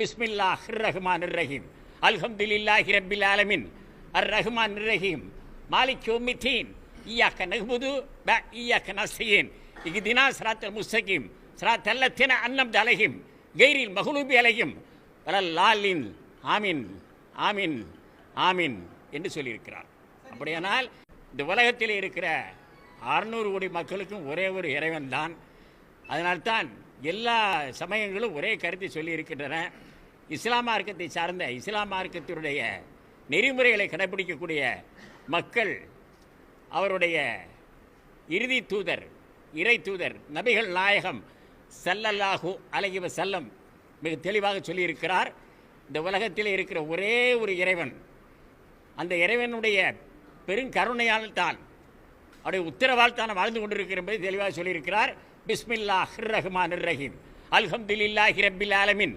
பிஸ்மில்லாஹிர் ரஹ்மானிர் ரஹீம் அல்ஹம்துலில்லாஹி ரப்பில் ஆலமீன் அர் ரஹ்மானிர் ரஹீம் மாலிக் யௌமித்தீன் இய்யாக நஅ்புது வ இய்யாக நஸ்தஈன் இஹ்தினா ஸிராத்தல் முஸ்தகீம் ஸிராத்தல் லதீன அன்அம்த அலைஹிம் கைரில் மக்லூபி அலைஹிம் வலல்லாலின் ஆமீன் ஆமீன் ஆமீன் என்று சொல்லியிருக்கிறார். அப்படியானால் இந்த உலகத்தில் இருக்கிற 600 கோடி மக்களுக்கும் ஒரே ஒரு இறைவன் தான். அதனால்தான் எல்லா சமயங்களும் ஒரே கருத்தை சொல்லியிருக்கின்றன. இஸ்லாம் மார்க்கத்தை சார்ந்த இஸ்லாம் மார்க்கத்தினுடைய நெறிமுறைகளை கடைபிடிக்கக்கூடிய மக்கள் அவருடைய இறுதி தூதர் இறை தூதர் நபிகள் நாயகம் ஸல்லல்லாஹு அலைஹி வஸல்லம் மிக தெளிவாக சொல்லியிருக்கிறார். இந்த உலகத்தில் இருக்கிற ஒரே ஒரு இறைவன், அந்த இறைவனுடைய பெருங்கருணையால் தான் அவருடைய உத்தரவால் தான் வாழ்ந்து கொண்டிருக்கிற என்பதை தெளிவாக சொல்லியிருக்கிறார். பிஸ்மில்லாஹிர் ரஹ்மானிர் ரஹீம் அல்ஹம்துலில்லாஹி ரப்பில் ஆலமீன்